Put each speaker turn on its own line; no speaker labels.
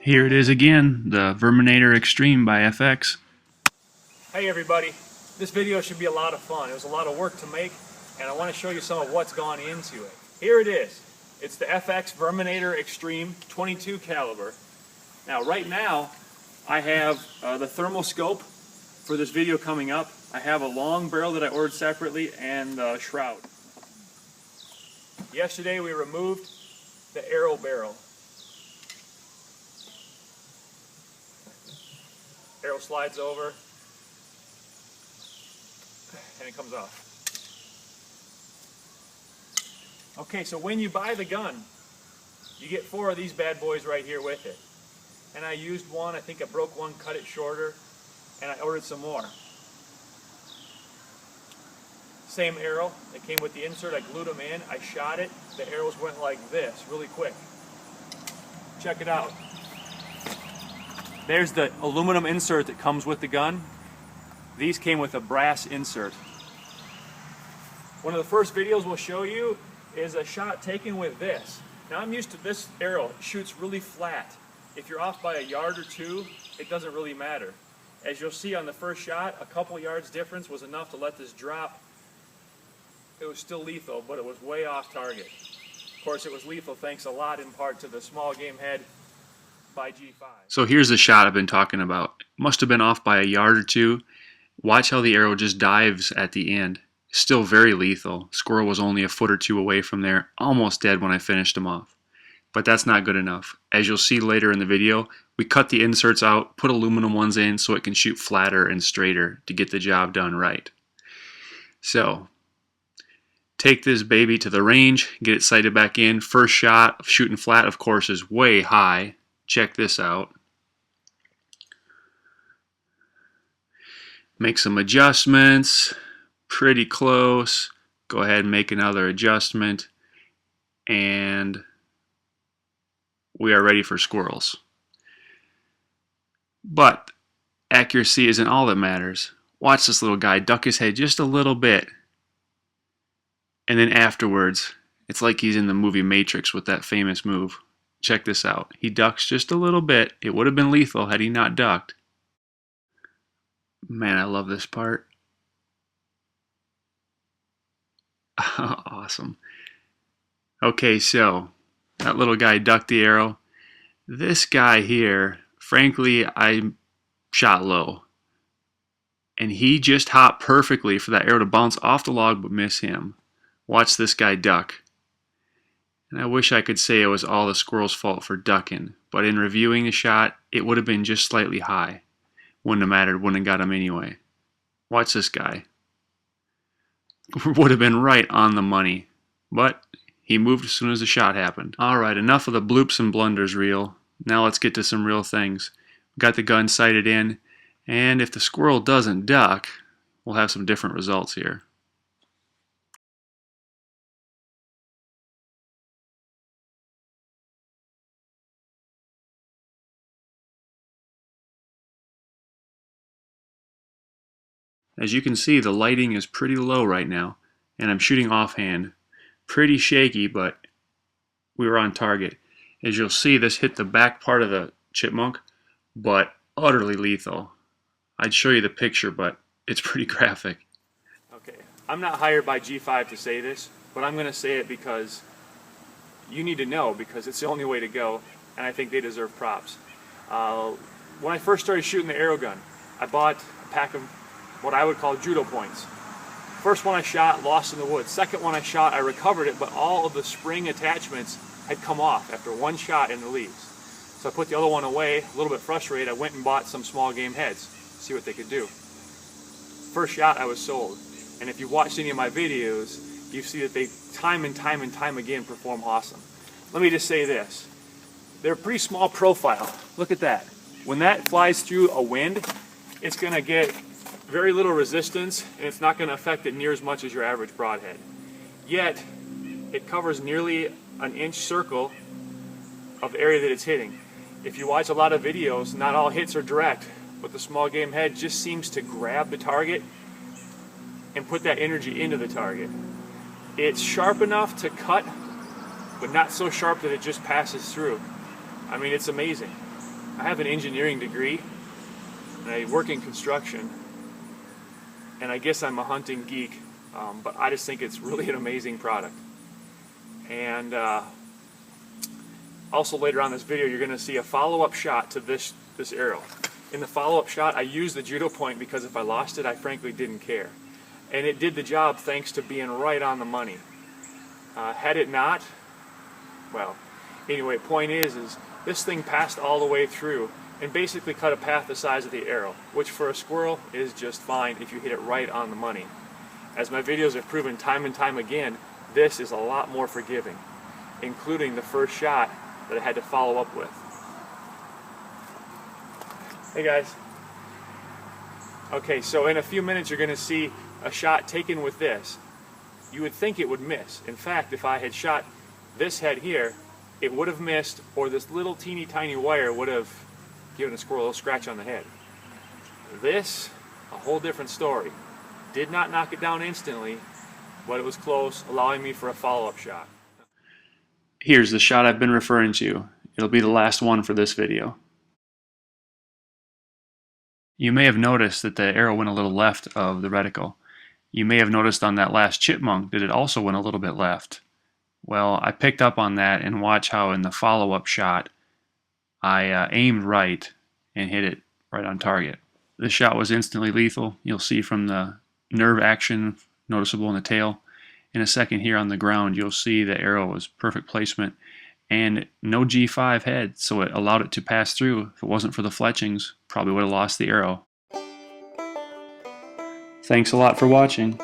Here it is again, the Verminator Extreme by FX.
Hey everybody, this video should be a lot of fun. It was a lot of work to make, and I want to show you some of what's gone into it. Here it is. It's the FX Verminator Extreme 22 caliber. Now right now, I have the thermal scope for this video coming up. I have a long barrel that I ordered separately and the shroud. Yesterday we removed the arrow barrel. Arrow slides over and it comes off. Okay, so when you buy the gun, you get 4 of these bad boys right here with it. And I used one, I think I broke one, cut it shorter, and I ordered some more. Same arrow, it came with the insert, I glued them in, I shot it, the arrows went like this, really quick. Check it out. There's the aluminum insert that comes with the gun. These came with a brass insert. One of the first videos we'll show you is a shot taken with this. Now I'm used to this arrow, it shoots really flat. If you're off by a yard or two, it doesn't really matter. As you'll see on the first shot, a couple yards difference was enough to let this drop. It was still lethal, but it was way off target. Of course, it was lethal thanks a lot in part to the small game head by G5.
So here's the shot I've been talking about. Must have been off by a yard or two. Watch how the arrow just dives at the end. Still very lethal. Squirrel was only a foot or two away from there, almost dead when I finished him off. But that's not good enough. As you'll see later in the video, we cut the inserts out, put aluminum ones in so it can shoot flatter and straighter to get the job done right. So, take this baby to the range, get it sighted back in. First shot of shooting flat, of course, is way high. Check this out. Make some adjustments. Pretty close. Go ahead and make another adjustment. And we are ready for squirrels. But accuracy isn't all that matters. Watch this little guy duck his head just a little bit. And then afterwards, it's like he's in the movie Matrix with that famous move. Check this out. He ducks just a little bit. It would have been lethal had he not ducked. Man, I love this part. Awesome. Okay, so that little guy ducked the arrow. This guy here, frankly, I shot low. And he just hopped perfectly for that arrow to bounce off the log but miss him. Watch this guy duck. And I wish I could say it was all the squirrel's fault for ducking, but in reviewing the shot, it would have been just slightly high. Wouldn't have mattered, wouldn't have got him anyway. Watch this guy. Would have been right on the money, but he moved as soon as the shot happened. Alright, enough of the bloops and blunders reel. Now let's get to some real things. We got the gun sighted in, and if the squirrel doesn't duck, we'll have some different results here. As you can see, the lighting is pretty low right now, and I'm shooting offhand. Pretty shaky, but we were on target. As you'll see, this hit the back part of the chipmunk, but utterly lethal. I'd show you the picture, but it's pretty graphic.
Okay, I'm not hired by G5 to say this, but I'm going to say it because you need to know, because it's the only way to go, and I think they deserve props. When I first started shooting the arrow gun, I bought a pack of what I would call judo points. First one I shot, lost in the woods. Second one I shot, I recovered it, but all of the spring attachments had come off after one shot in the leaves. So I put the other one away, a little bit frustrated. I went and bought some small game heads, see what they could do. First shot, I was sold. And if you've watched any of my videos, you see that they time and time and time again perform awesome. Let me just say this. They're a pretty small profile. Look at that. When that flies through a wind, it's going to get very little resistance, and it's not going to affect it near as much as your average broadhead. Yet, it covers nearly an inch circle of area that it's hitting. If you watch a lot of videos, not all hits are direct, but the small game head just seems to grab the target and put that energy into the target. It's sharp enough to cut, but not so sharp that it just passes through. I mean, it's amazing. I have an engineering degree, and I work in construction, and I guess I'm a hunting geek, but I just think it's really an amazing product. And also later on in this video, you're going to see a follow-up shot to this arrow. In the follow-up shot, I used the judo point because if I lost it, I frankly didn't care. And it did the job thanks to being right on the money. Had it not, well, anyway, point is this thing passed all the way through and basically cut a path the size of the arrow, which for a squirrel is just fine if you hit it right on the money. As my videos have proven time and time again, this is a lot more forgiving, including the first shot that I had to follow up with. Hey guys. Okay, so in a few minutes you're going to see a shot taken with this. You would think it would miss. In fact, if I had shot this head here, it would have missed, or this little teeny tiny wire would have given a squirrel a little scratch on the head. This, a whole different story. Did not knock it down instantly, but it was close, allowing me for a follow-up shot.
Here's the shot I've been referring to. It'll be the last one for this video. You may have noticed that the arrow went a little left of the reticle. You may have noticed on that last chipmunk that it also went a little bit left. Well, I picked up on that, and watch how in the follow-up shot I aimed right and hit it right on target. This shot was instantly lethal. You'll see from the nerve action noticeable in the tail. In a second here on the ground, you'll see the arrow was perfect placement and no G5 head, so it allowed it to pass through. If it wasn't for the fletchings, probably would have lost the arrow. Thanks a lot for watching.